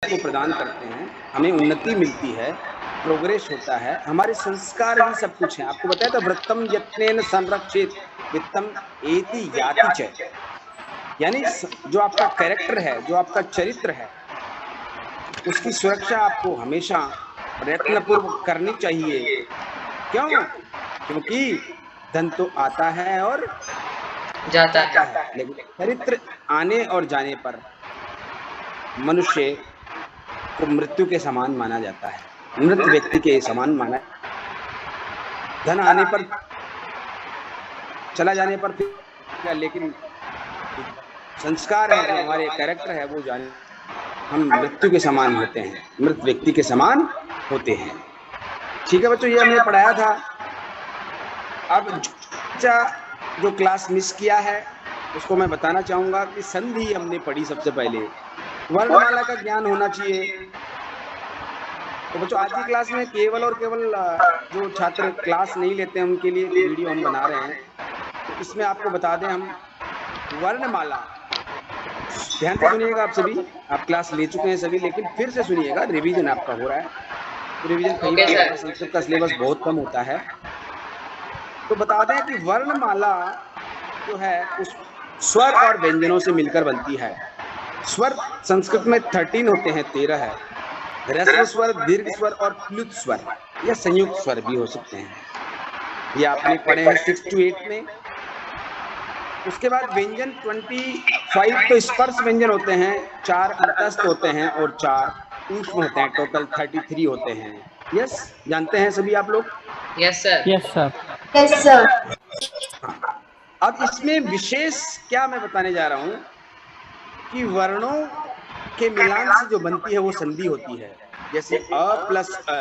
को प्रदान करते हैं, हमें उन्नति मिलती है, प्रोग्रेस होता है, हमारे संस्कार ही सब कुछ है। आपको बताया था व्रतम यत्नेन संरक्षित वित्तम एति याति च, यानी जो आपका कैरेक्टर है, जो आपका चरित्र है, उसकी सुरक्षा आपको हमेशा प्रयत्नपूर्वक करनी चाहिए। क्यों? क्योंकि धन तो आता है और जाता जाता है। है, लेकिन चरित्र आने और जाने पर मनुष्य को मृत्यु के समान माना जाता है, मृत व्यक्ति के समान माना। धन आने पर, चला जाने पर फिर, लेकिन संस्कार है, जो हमारे कैरेक्टर है, वो जाने हम मृत्यु के समान होते हैं, मृत व्यक्ति के समान होते हैं। ठीक है बच्चों, ये हमने पढ़ाया था। अब जो क्लास मिस किया है उसको मैं बताना चाहूंगा कि संधि हमने पढ़ी सबसे पहले, वर्णमाला का ज्ञान होना चाहिए। तो बच्चों आज की क्लास में केवल और केवल जो छात्र क्लास नहीं लेते हैं उनके लिए एक वीडियो हम बना रहे हैं। तो इसमें आपको बता दें हम वर्णमाला, ध्यान से सुनिएगा आप सभी, आप क्लास ले चुके हैं सभी, लेकिन फिर से सुनिएगा, रिवीजन आपका हो रहा है। तो रिवीजन कई बार होता है, संस्कृत का सिलेबस बहुत कम होता है। तो बता दें कि वर्णमाला जो है उस स्वर और व्यंजनों से मिलकर बनती है। स्वर संस्कृत में 13 होते हैं, 13 है। ह्रस्व स्वर, दीर्घ स्वर और प्लुत स्वर, या संयुक्त स्वर भी हो सकते हैं। ये आपने पढ़े हैं 6 to 8 में। उसके बाद व्यंजन 25 तो स्पर्श व्यंजन होते हैं, 4 अंतस्थ होते हैं और 4 ऊष्म होते हैं, टोटल 33 होते हैं। यस, जानते हैं सभी आप लोग? Yes sir. Yes sir. Yes sir. अब इसमें विशेष क्या मैं बताने जा रहा हूं कि वर्णों के मिलान से जो बनती है वो संधि होती है। जैसे अ प्लस अ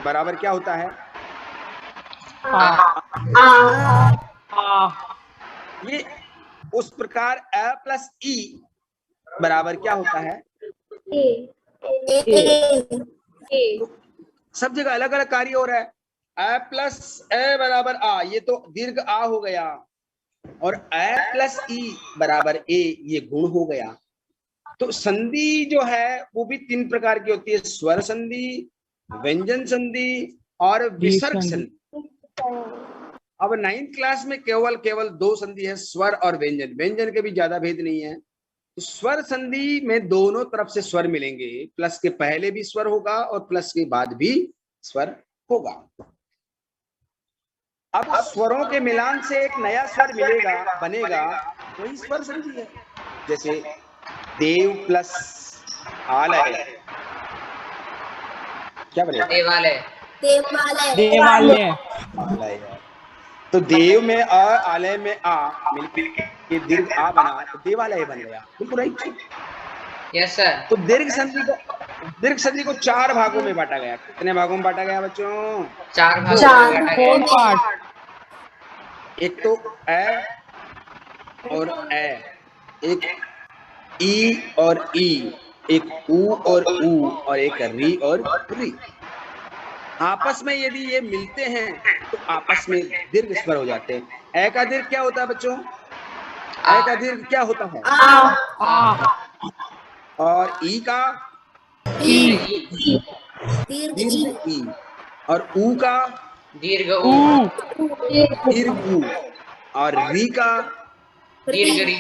बराबर क्या होता है? ये उस प्रकार अ प्लस ई बराबर क्या होता है? तो सब जगह अलग अलग कार्य हो रहा है। अ प्लस ए बराबर आ, ये तो दीर्घ आ हो गया, और अ प्लस ई बराबर ए, ये गुण हो गया। तो संधि जो है वो भी 3 प्रकार की होती है, स्वर संधि, व्यंजन संधि और विसर्ग संधि। अब 9th क्लास में केवल 2 संधि है, स्वर और व्यंजन। व्यंजन के भी ज्यादा भेद नहीं है। तो स्वर संधि में दोनों तरफ से स्वर मिलेंगे, प्लस के पहले भी स्वर होगा और प्लस के बाद भी स्वर होगा। अब स्वरों के मिलान से एक नया स्वर मिलेगा, बनेगा, वही स्वर संधि है। जैसे देव प्लस आलय, क्या बनेगा? देवालय। आलय। तो देव में अ, आलय में आ मिलके दीर्घ आ बना, तो देवालय बन गया। बिल्कुल राइट। Yes sir. तो दीर्घ संधि को 4 भागों में बांटा गया। कितने भागों में बांटा गया बच्चों? 4 भागों में बांटा गया। एक तो अ और ए, एक ई और ई, एक ऊ और ऊ, और एक री और री। आपस में यदि ये मिलते हैं तो आपस में दीर्घ स्वर हो जाते हैं। ए का दीर्घ क्या होता है बच्चों? ए का दीर्घ क्या होता है? और ई का दीर्घ ई, और ऊ का दीर्घ ऊ। दीर्घ ऊ, और री का दीर्घ री।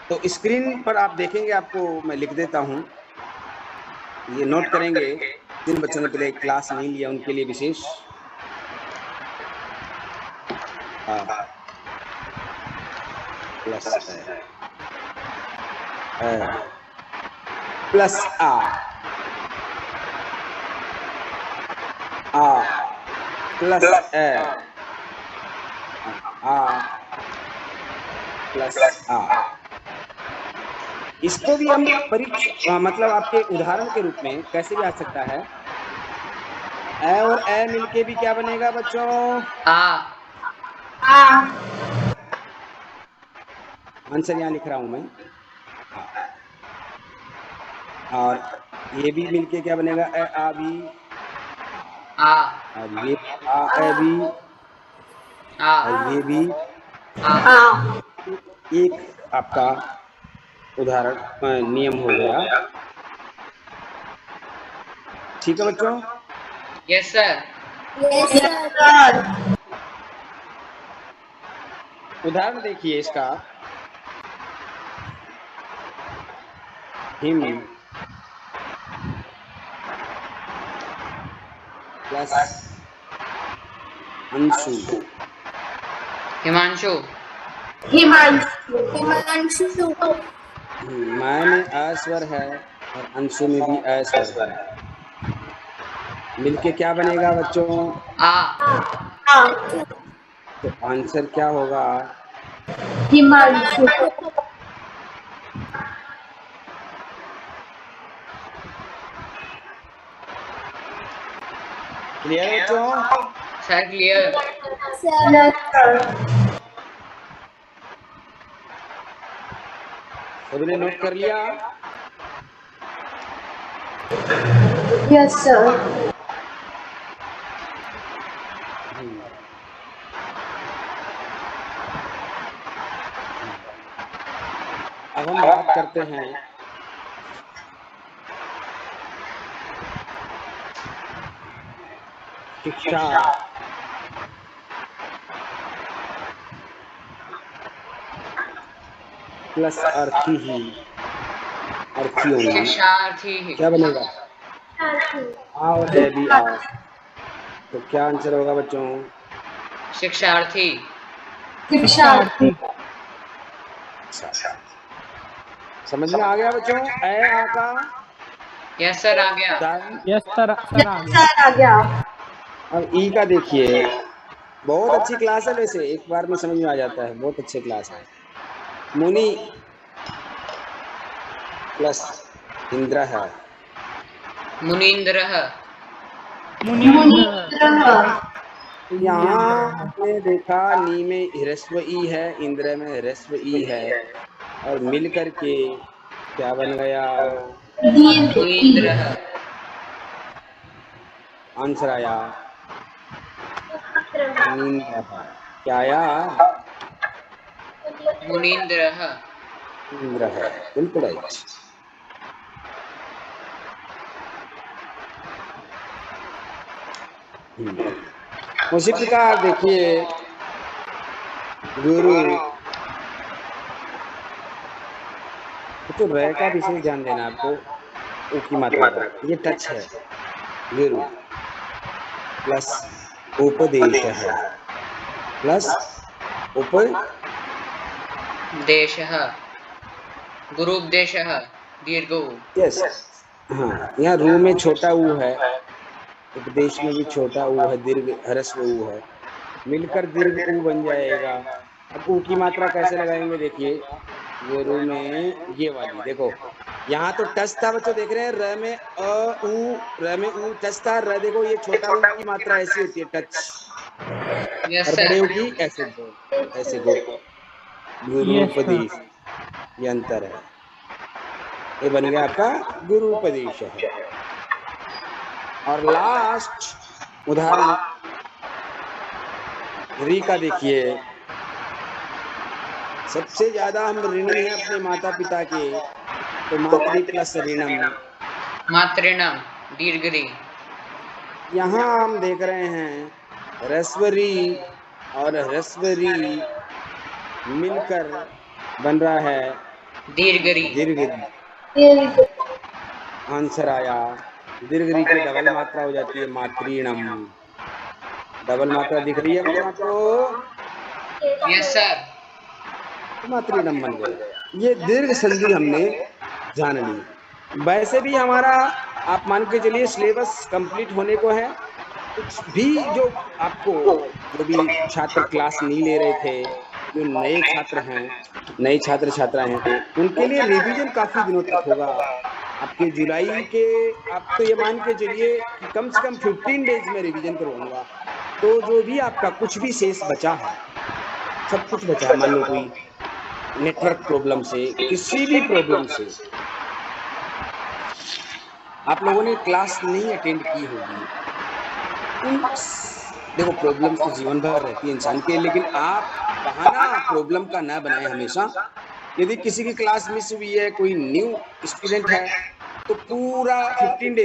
तो स्क्रीन पर आप देखेंगे, आपको मैं लिख देता हूं, ये नोट करेंगे। जिन बच्चों ने पहले क्लास नहीं लिया उनके लिए विशेष। प्लस प्लस आ प्लस आ प्लस आ। इसको भी हम परीक्षा मतलब आपके उदाहरण के रूप में कैसे भी आ सकता है। ए और ए मिलके भी क्या बनेगा बच्चों? आंसर यहाँ लिख रहा हूं मैं। और ये भी मिलके क्या बनेगा? ए आ भी, और ये आ ए भी, और ये भी एक आपका उदाहरण नियम हो गया। ठीक है बच्चों? Yes sir. उदाहरण देखिए इसका, हिम प्लस अंशु। हिमांशु। मैं में अस्वर है और अंशु में भी अस्वर है, मिलके क्या बनेगा बच्चों? आ। तो आंसर क्या होगा? हिमांशु। क्लियर है बच्चों? Sir clear. सभी ने नोट कर लिया? Yes sir. अब हम बात करते हैं शिक्षा प्लस अर्थी ही, अर्थी होंगी, शिक्षार्थी। क्या बनेगा? आ और ए भी आ, तो क्या आंसर होगा बच्चों? शिक्षार्थी। शिक्षार्थी। समझ में आ गया बच्चों? ए आ का यस सर आ गया। यस सर आ गया। अब ई का देखिए, बहुत अच्छी क्लास है वैसे, एक बार में समझ में आ जाता है, बहुत अच्छी क्लास है। मुनि प्लस इंद्र है, मुनींद्र। यहाँ आपने देखा नी में ह्रस्व ई है, इंद्र में ह्रस्व ई है, और मिल करके क्या बन गया? मुनींद्र। आंसर आया नींद्र। क्या आया? मुनींद्र। इंद्र है, बिल्कुल राइट। उसी प्रकार देखिए गुरु, तो रे का विशेष ध्यान देना आपको, ऊ की मात्रा का, ये टच है। गुरु प्लस उपदेश है, प्लस देश। गुरुपदेश। दीर्घ ऊ। यस, हाँ, यहाँ रू में छोटा ऊ है, उपदेश में भी छोटा ऊ है, दीर्घ ह्रस्व ऊ है, मिलकर दीर्घ ऊ बन जाएगा। अब ऊ की मात्रा कैसे लगाएंगे? देखिए गुरु में ये वाली देखो, यहाँ तो टच था बच्चों, देख रहे हैं र में अ ऊ, र में ऊ टच था, र देखो ये छोटा ऊ की मात्रा ऐसी होती है टच, यस और सर। बड़े ऊ की ऐसे गो, ऐसे गो, गुरुपदेश, ये अंतर है। ये बन गया आपका गुरुपदेश है। और लास्ट उदाहरण री का देखिए, सबसे ज्यादा हम ऋणी हैं अपने माता पिता के, तो मातृ प्लस ऋणम, मातृणम। दीर्घरी। यहाँ हम देख रहे हैं ह्रस्वरी और ह्रस्वरी मिलकर बन रहा है दीर्घरी। दीर्घ। आंसर आया, दीर्घरी की डबल मात्रा हो जाती है मातृणम। डबल मात्रा दिख रही है बच्चों आपको? Yes sir. मातृणम बन गया। ये दीर्घ संधि हमने जान ली। वैसे भी हमारा आप मान के चलिए सिलेबस कंप्लीट होने को है, कुछ भी जो आपको, जो भी छात्र क्लास नहीं ले रहे थे, जो नए छात्र हैं, नए छात्र छात्राएं हैं, उनके लिए रिवीजन काफी दिनों तक होगा। आपके जुलाई के, आप तो ये मान के चलिए कि कम से कम 15 डेज में रिवीजन करवाऊंगा, तो जो भी आपका कुछ भी शेष बचा है, सब कुछ बचा है, मान लो कोई नेटवर्क प्रॉब्लम से, किसी भी प्रॉब्लम से आप लोगों ने क्लास नहीं अटेंड की होगी, देखो प्रॉब्लम्स तो जीवन भर रहती है इंसान के, लेकिन आप बहाना प्रॉब्लम का ना बनाए हमेशा, यदि किसी की क्लास मिस हुई है, कोई न्यू स्टूडेंट है, तो पूरा 15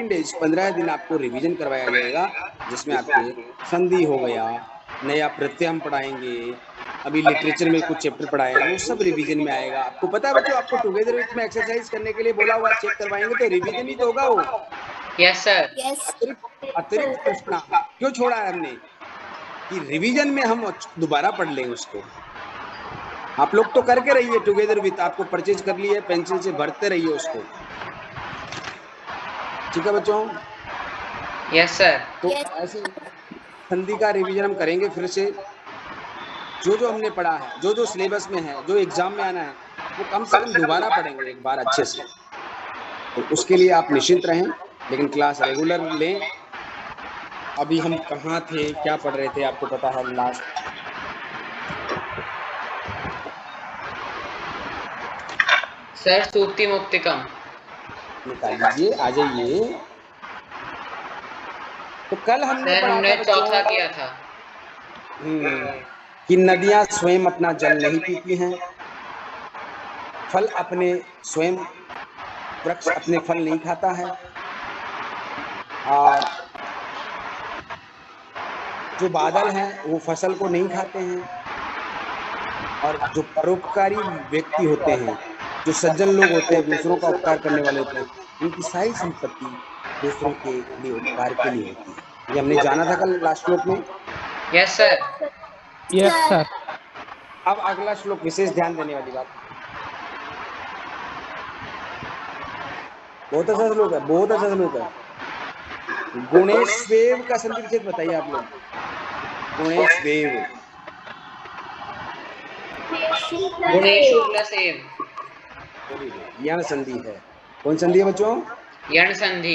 डेज 15 दिन आपको रिवीजन करवाया जाएगा, जिसमें आपके संधि हो गया, नया प्रत्यय हम पढ़ाएंगे, अभी लिटरेचर में कुछ चैप्टर पढ़ाए हैं वो सब रिवीजन में आएगा। आपको पता है बच्चों, आपको टुगेदर विथ में एक्सरसाइज करने के लिए बोला हुआ, चेक करवाएंगे तो रिवीजन ही तो होगा वो। Yes sir. अतिरिक्त प्रश्न क्यों छोड़ा है हमने कि रिवीजन में हम दोबारा पढ़ लें उसको। आप लोग तो करके रहिए टुगेदर विथ, आपको परचेज कर लिए, पेंसिल से भरते रहिए उसको, ठीक है बच्चों। Yes sir. तो ऐसे संधि का रिवीजन हम करेंगे फिर से, जो जो हमने पढ़ा है, जो जो सिलेबस में है, जो एग्जाम में आना है, वो कम से कम दोबारा पढ़ेंगे एक बार अच्छे से। तो उसके लिए आप निश्चिंत रहें, लेकिन क्लास रेगुलर लें। अभी हम कहाँ थे, क्या पढ़ रहे थे, आपको पता है लास्ट सर सूक्ति मुक्तिकम निकाल लीजिए, आ जाइए। तो कल हमने सर पढ़ा हमने था चौथा बच्चों किया था। कि नदियां स्वयं अपना जल नहीं पीती हैं, फल अपने स्वयं, वृक्ष अपने फल नहीं खाता है, और जो बादल हैं वो फसल को नहीं खाते हैं, और जो परोपकारी व्यक्ति होते हैं, जो सज्जन लोग होते हैं, दूसरों का उपकार करने वाले होते हैं, उनकी सारी संपत्ति दूसरों के लिए उपकार के लिए होती है। ये हमने जाना था कल लास्ट श्लोक में। Yes sir. Yes sir. अब अगला श्लोक विशेष ध्यान देने वाली बात, बहुत अच्छा श्लोक है, बहुत अच्छा श्लोक है। गुणेश्वेव का संधि विच्छेद बताइए आप लोग। गुणेश्वेव, गुणेशु प्लस एव। यण संधि है। कौन संधि है बच्चों? यण संधि।